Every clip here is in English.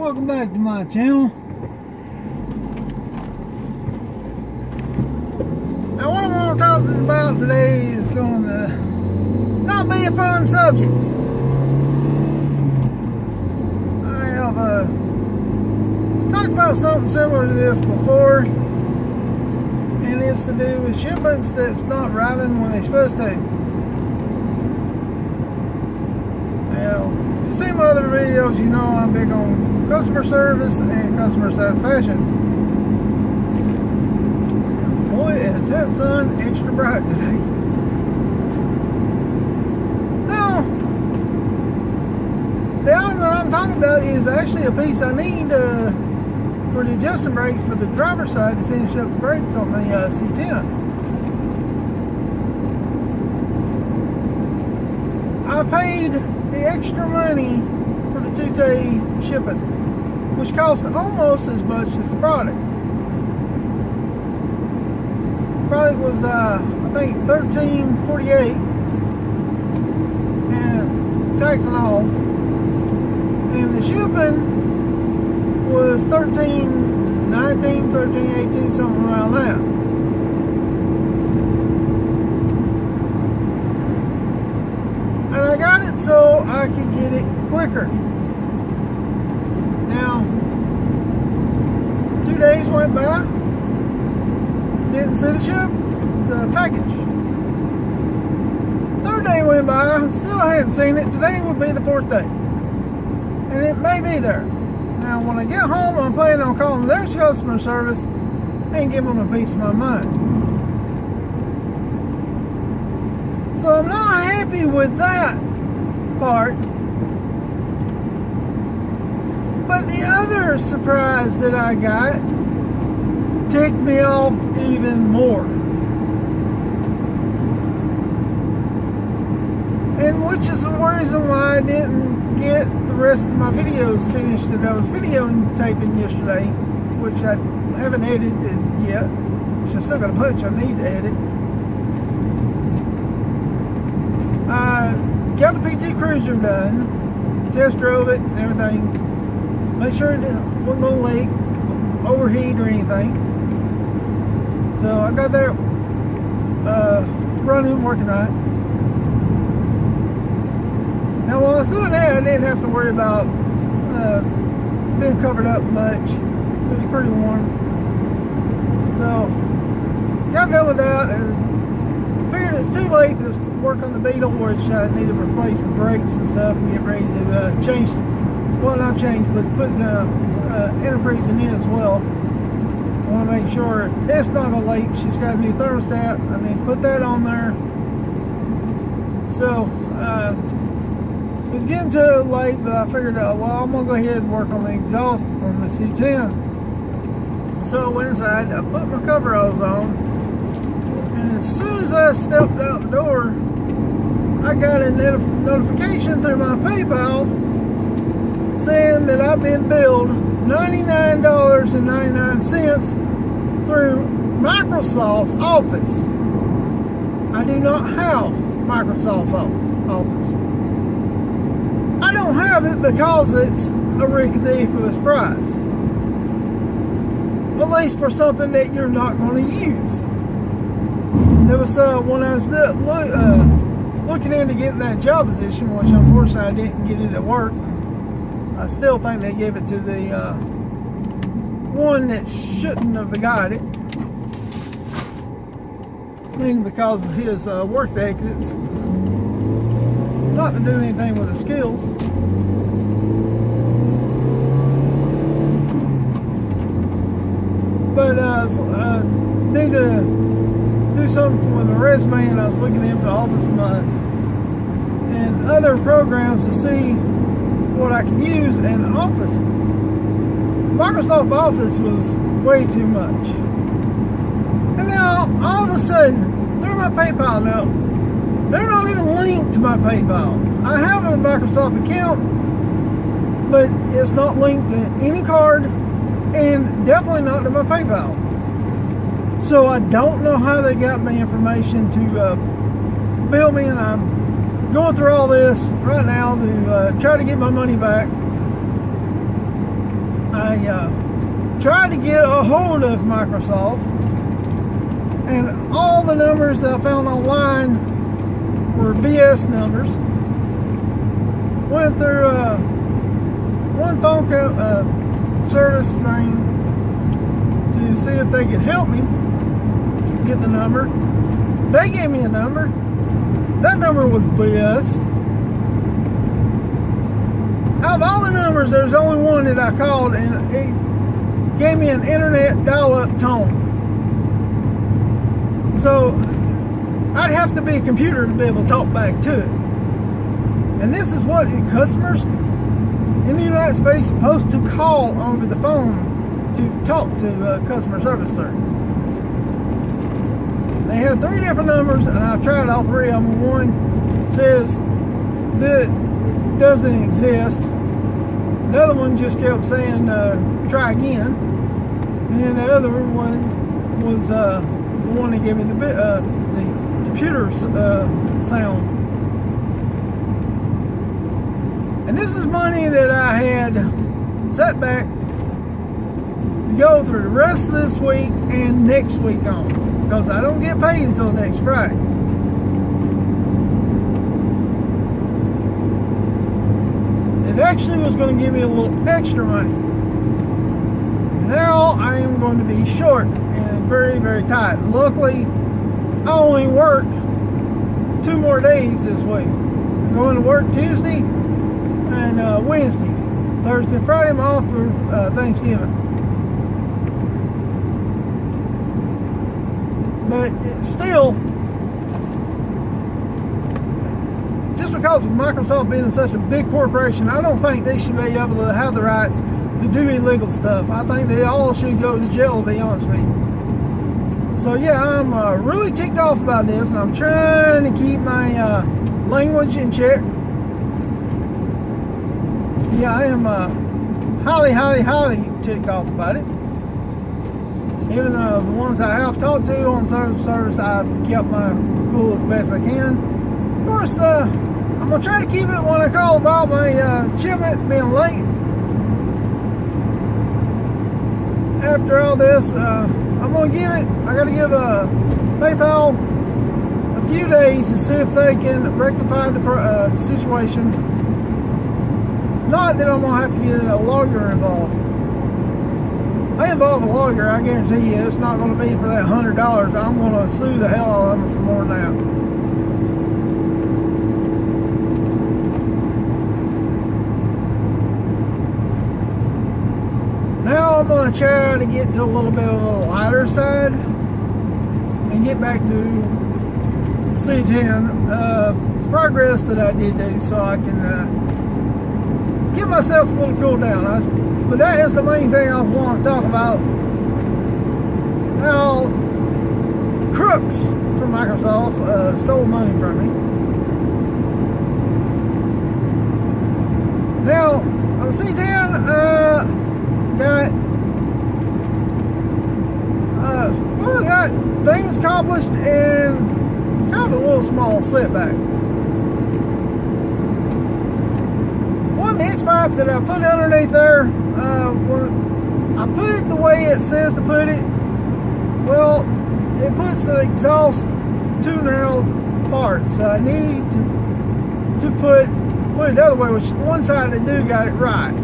Welcome back to my channel. Now what I want to talk about today is going to not be a fun subject. I have talked about something similar to this before, and it's to do with shipments that's not arriving when they're supposed to. Now, if you've seen my other videos, you know I'm big on customer service and customer satisfaction. Boy, is that sun extra bright today. Now, the item that I'm talking about is actually a piece I need for the adjusting brakes for the driver's side to finish up the brakes on the C10. I paid the extra money for the 2-day shipping, which cost almost as much as the product. The product was I think $13.48 and tax and all, and the shipping was $13.19, $13.18, something around that. And I got it so I could get it quicker. Now, 2 days went by, didn't see the package. Third day went by, still hadn't seen it. Today would be the fourth day, and it may be there. Now, when I get home, I'm planning on calling their customer service and give them a piece of my mind. So I'm not happy with that part. But the other surprise that I got ticked me off even more. And which is the reason why I didn't get the rest of my videos finished that I was videotaping yesterday, which I haven't edited yet, which I still got a bunch I need to edit. I got the PT Cruiser done, test drove it and everything. Make sure it wasn't going to leak, overheat or anything. So I got that running, working right. Now while I was doing that, I didn't have to worry about being covered up much. It was pretty warm. So got done with that and figured it's too late to work on the Beetle, which I need to replace the brakes and stuff and get ready to change. Well, not change, but put antifreeze in as well. I want to make sure it's not a leak. She's got a new thermostat. I need to put that on there. So, it was getting too late, but I figured out, well, I'm going to go ahead and work on the exhaust on the C10. So I went inside, I put my coveralls on, and as soon as I stepped out the door, I got a notification through my PayPal saying that I've been billed $99.99 through Microsoft Office. I do not have Microsoft Office. I don't have it because it's a ridiculous price. At least for something that you're not going to use. There was when I was looking into getting that job position, which unfortunately I didn't get it at work. I still think they gave it to the one that shouldn't have got it. I mean, because of his work ethic, it's not to do anything with the skills. But I need to do something with my resume, and I was looking into Office and other programs to see what I can use in Office. Microsoft Office was way too much. And now, all of a sudden, through my PayPal now, they're not even linked to my PayPal. I have a Microsoft account, but it's not linked to any card, and definitely not to my PayPal. So I don't know how they got my information to bill me, and I'm going through all this right now to try to get my money back. I tried to get a hold of Microsoft, and all the numbers that I found online were BS numbers. Went through one phone service thing to see if they could help me get the number. They gave me a number. That number was BS. Out of all the numbers, there's only one that I called, and it gave me an internet dial-up tone. So I'd have to be a computer to be able to talk back to it. And this is what customers in the United States are supposed to call over the phone to talk to customer service through. They had 3 different numbers, and I tried all 3 of them. One says that it doesn't exist. Another one just kept saying try again. And then the other one was the one that gave me the computer sound. And this is money that I had set back to go through the rest of this week and next week on, because I don't get paid until next Friday. It actually was going to give me a little extra money. Now I am going to be short and very, very tight. Luckily, I only work 2 more days this week. I'm going to work Tuesday and Wednesday. Thursday and Friday I'm off for Thanksgiving. But still, just because of Microsoft being such a big corporation, I don't think they should be able to have the rights to do illegal stuff. I think they all should go to jail, to be honest with you. So yeah, I'm really ticked off about this, and I'm trying to keep my language in check. Yeah, I am highly, highly, highly ticked off about it. Even the ones I have talked to on service, I've kept my cool as best I can. Of course, I'm going to try to keep it when I call about my shipment being late. After all this, I'm going to I got to give PayPal a few days to see if they can rectify the situation. If not, then I'm going to have to get a lawyer involved. I involve a lawyer, I guarantee you it's not going to be for that $100. I'm going to sue the hell out of them for more than that. Now I'm going to try to get to a little bit of a lighter side and get back to C10 progress that I did do, so I can give myself a little cool down. But that is the main thing I was wanting to talk about. How crooks from Microsoft stole money from me. Now, on C10, got things accomplished and kind of a little small setback. One, the X-pipe that I put underneath there, I put it the way it says to put it. Well, it puts the exhaust too narrow apart, so I need to put it the other way, which one side I do got it right.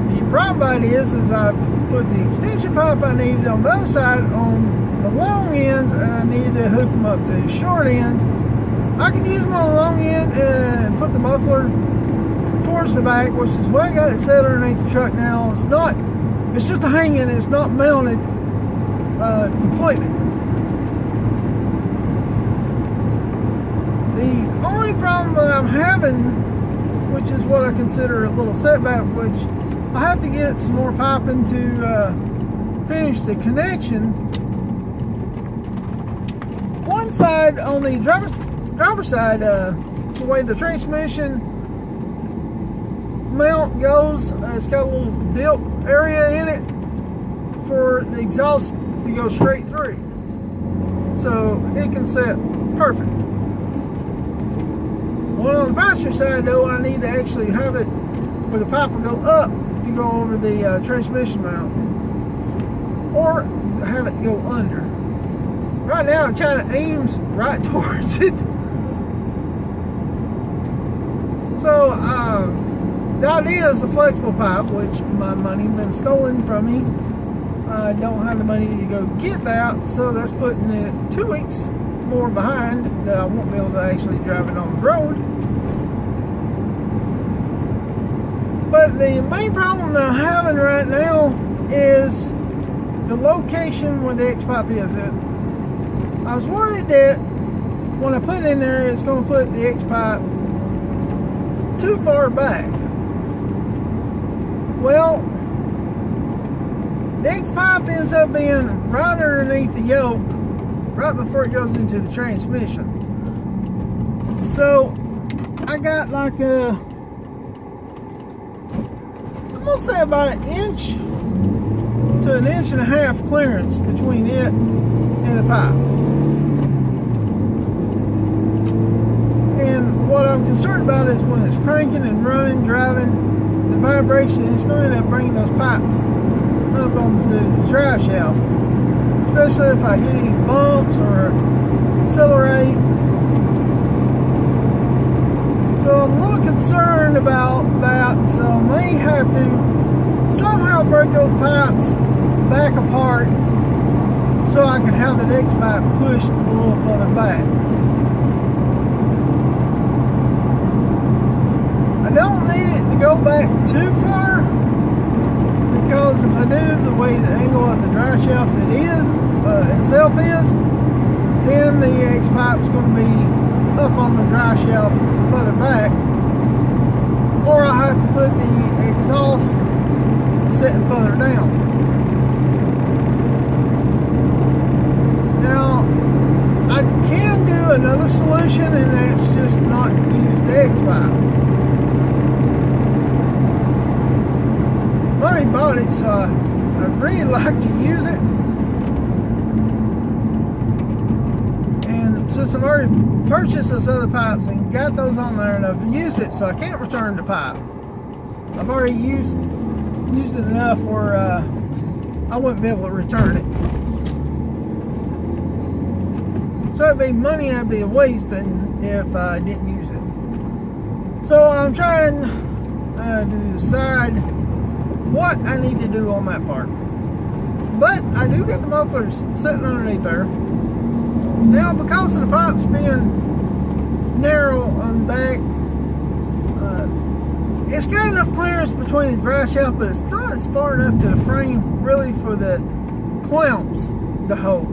The problem about it is I put the extension pipe I needed on the other side on the long ends, and I need to hook them up to the short ends. I can use them on the long end and put the muffler towards the back, which is where I got it set underneath the truck now. It's just a hanging, it's not mounted completely. The only problem that I'm having, which is what I consider a little setback, which I have to get some more piping to finish the connection. One side, on the driver's side, the way the transmission mount goes, it's got a little dip area in it for the exhaust to go straight through, so it can set perfect. Well, on the passenger side though, I need to actually have it where the pipe will go up to go over the transmission mount, or have it go under. Right now it kind of aims right towards it. So the idea is the flexible pipe, which my money been stolen from me. I don't have the money to go get that, so that's putting it 2 weeks more behind that I won't be able to actually drive it on the road. But the main problem that I'm having right now is the location where the X-pipe is. I was worried that when I put it in there, it's going to put the X-pipe too far back. Well, the X-pipe ends up being right underneath the yoke, right before it goes into the transmission. So I got like I'm gonna say about 1 inch to 1.5 inches clearance between it and the pipe. And what I'm concerned about is when it's cranking and running, driving, the vibration is going to end up bringing those pipes up on the drive shaft, especially if I hit any bumps or accelerate. So I'm a little concerned about that, so I may have to somehow break those pipes back apart so I can have the next pipe pushed a little further back. I don't need it to go back too far, because if I do the way the angle of the dry shaft itself is, then the X-pipe is going to be up on the dry shaft further back, or I'll have to put the exhaust sitting further down. Now, I can do another solution, and that's just not use the X-pipe. I already bought it, so I really like to use it. And since I've already purchased those other pipes and got those on there, and I've used it, so I can't return the pipe. I've already used it enough where I wouldn't be able to return it. So it'd be money I'd be wasting if I didn't use it. So I'm trying to decide what I need to do on that part. But I do get the mufflers sitting underneath there. Now, because of the pipes being narrow on the back, it's got enough clearance between the dry shaft, but it's not as far enough to the frame really for the clamps to hold.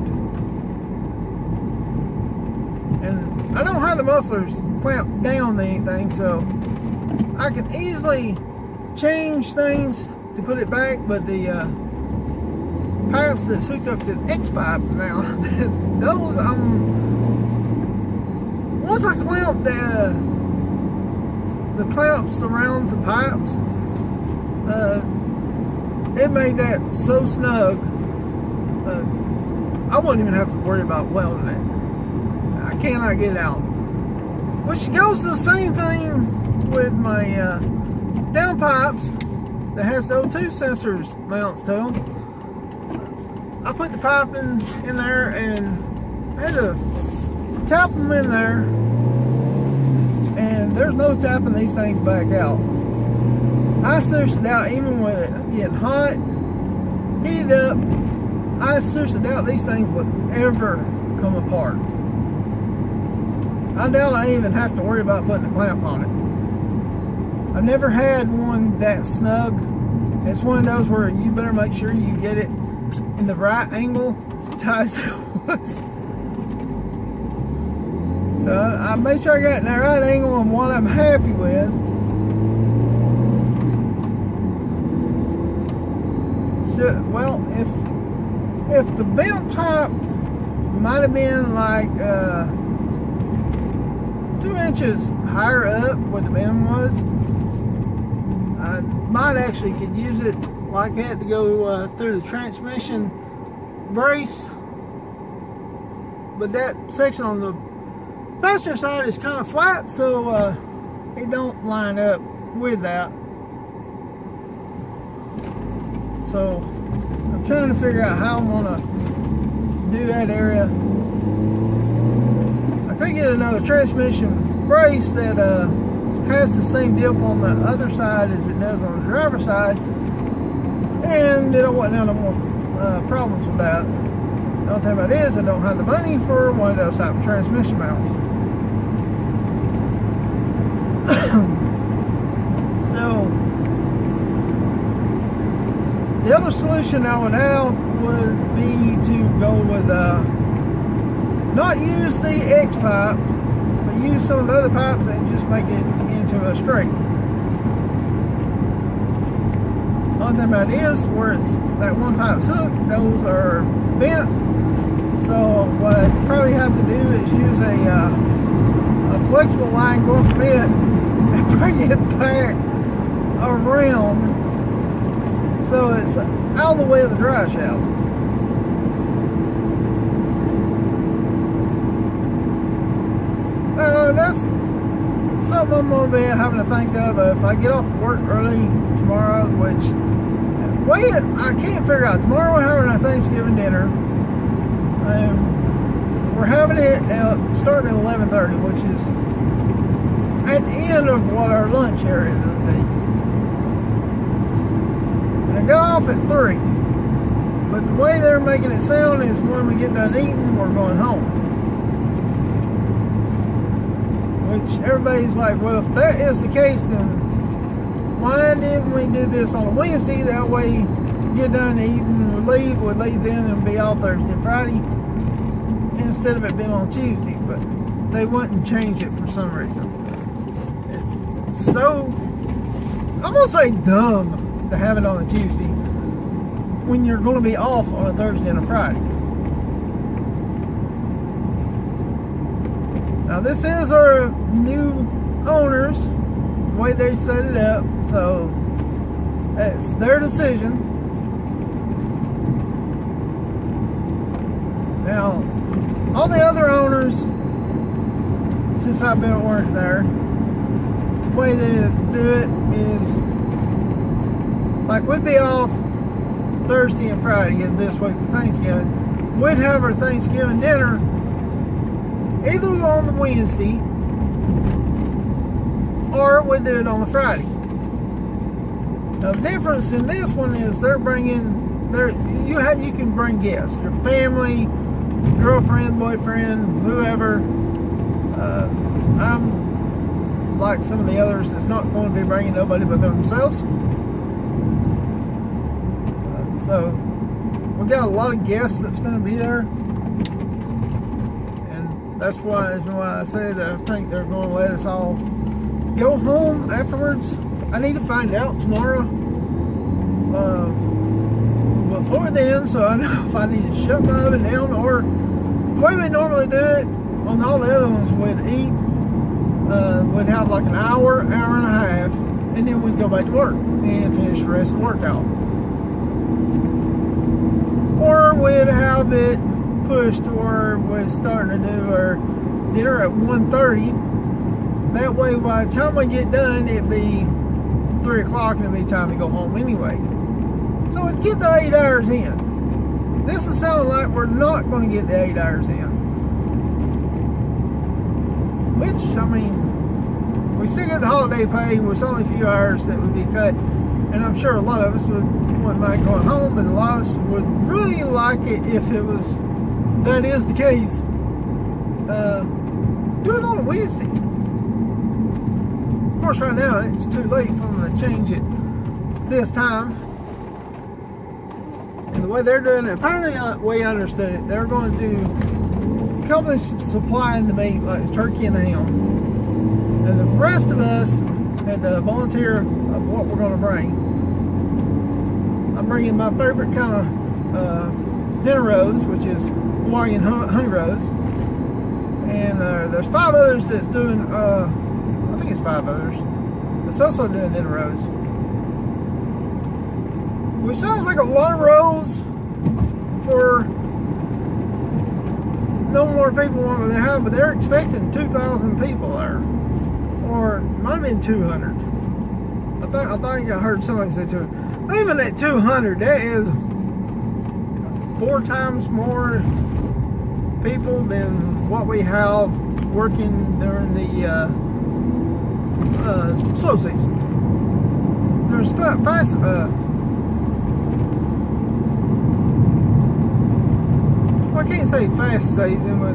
And I don't have the mufflers clamped down to anything, so I can easily change things to put it back, but the pipes that's hooked up to the X-pipe now, those once I clamp the clamps around the pipes, it made that so snug, I wouldn't even have to worry about welding it. I cannot get it out. Which goes to the same thing with my downpipes that has the O2 sensors mounts to them. I put the pipe in there and I had to tap them in there, and there's no tapping these things back out. I seriously doubt, even with it getting hot, heated up, I seriously doubt these things would ever come apart. I doubt I even have to worry about putting a clamp on it. I've never had one that snug. It's one of those where you better make sure you get it in the right angle, tight as it was. So I made sure I got it in the right angle and one I'm happy with. So, well, if the bent pipe might have been like 2 inches higher up where the bend was, I might actually could use it like that to go through the transmission brace. But that section on the passenger side is kind of flat, so it don't line up with that. So I'm trying to figure out how I'm gonna do that area. I could get another transmission brace that has the same dip on the other side as it does on the driver's side, and it wouldn't have no more problems with that. The only thing about it is I don't have the money for one of those type of transmission mounts. So the other solution I would have would be to go with not use the X pipe, but use some of the other pipes and just make it into a straight. Only thing about it is where it's that one pipe's hooked, those are bent. So what I'd probably have to do is use a flexible line going from it and bring it back around so it's out of the way of the dry shaft. That's something I'm going to be having to think of if I get off work early tomorrow, which I can't figure out. Tomorrow we're having our Thanksgiving dinner. We're having it starting at 11:30, which is at the end of what our lunch area will be. And I got off at 3. But the way they're making it sound is when we get done eating, we're going home. Which everybody's like, well, if that is the case, then why didn't we do this on a Wednesday? That way, get done eating, we'd leave then and be off Thursday and Friday instead of it being on Tuesday. But they wouldn't change it for some reason. It's so, I'm going to say dumb to have it on a Tuesday when you're going to be off on a Thursday and a Friday. Now this is our new owners, the way they set it up, so it's their decision. Now, all the other owners, since I've been working there, the way they do it is, like we'd be off Thursday and Friday of this week for Thanksgiving. We'd have our Thanksgiving dinner either on the Wednesday or we do it on the Friday. Now the difference in this one is they're bringing you can bring guests, your family, girlfriend, boyfriend, whoever. I'm like some of the others that's not going to be bringing nobody but themselves. So we got a lot of guests that's going to be there. That's why I said I think they're going to let us all go home afterwards. I need to find out tomorrow before then, so I know if I need to shut my oven down, or the way we normally do it on all the other ones, we'd eat, we'd have like an hour and a half, and then we'd go back to work and finish the rest of the workout. Or we'd have it push to where we're starting to do our dinner at 1:30. That way, by the time we get done, it'd be 3 o'clock and it'd be time to go home anyway. So we'd get the 8 hours in. This is sounding like we're not going to get the 8 hours in. Which, I mean, we still get the holiday pay. It's only a few hours that would be cut. And I'm sure a lot of us wouldn't mind going home, but a lot of us would really like it if it was, that is the case, do it on a Wednesday. Of course, right now it's too late for them to change it this time. And the way they're doing it, apparently the way I understood it, they're going to companies supplying the meat, like turkey and ham, and the rest of us had to volunteer of what we're going to bring. I'm bringing my favorite kind of dinner rolls, which is Hawaiian honey rolls, and there's 5 others that's doing, I think it's 5 others that's also doing dinner rolls, which sounds like a lot of rolls for no more people than they have, but they're expecting 2,000 people there, or it might have been 200. I think I heard somebody say 200. even at 200, that is 4 times more people than what we have working during the slow season. There's fast. Well, I can't say fast season, but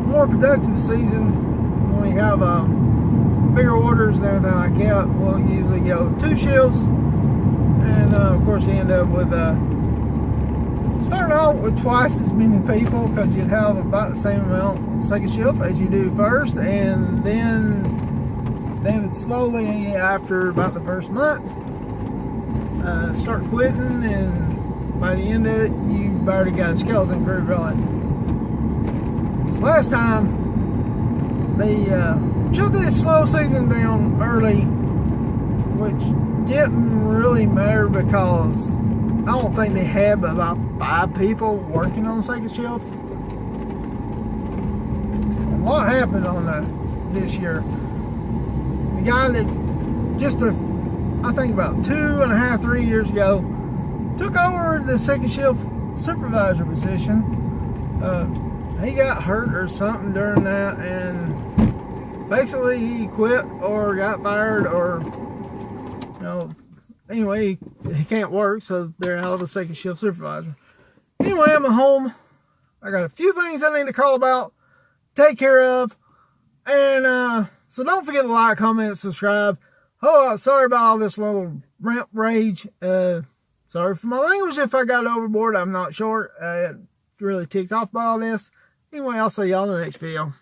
more productive season when we have bigger orders and everything like that. We'll usually go 2 shifts, and of course you end up with start out with twice as many people, because you'd have about the same amount second shift as you do first, and then slowly after about the first month start quitting, and by the end of it you've already got a skeleton crew going. This last time they shut this slow season down early, which didn't really matter because I don't think they had but about 5 people working on the second shift. A lot happened on this year. The guy that I think about 2.5, 3 years ago took over the second shift supervisor position. He got hurt or something during that, and basically he quit or got fired, or anyway, he can't work, so they're out of the second shift supervisor. Anyway, I'm at home. I got a few things I need to call about, take care of, and so don't forget to like, comment, subscribe. Oh, sorry about all this little rant rage. Sorry for my language if I got overboard. I'm not sure. Really ticked off by all this. Anyway, I'll see y'all in the next video.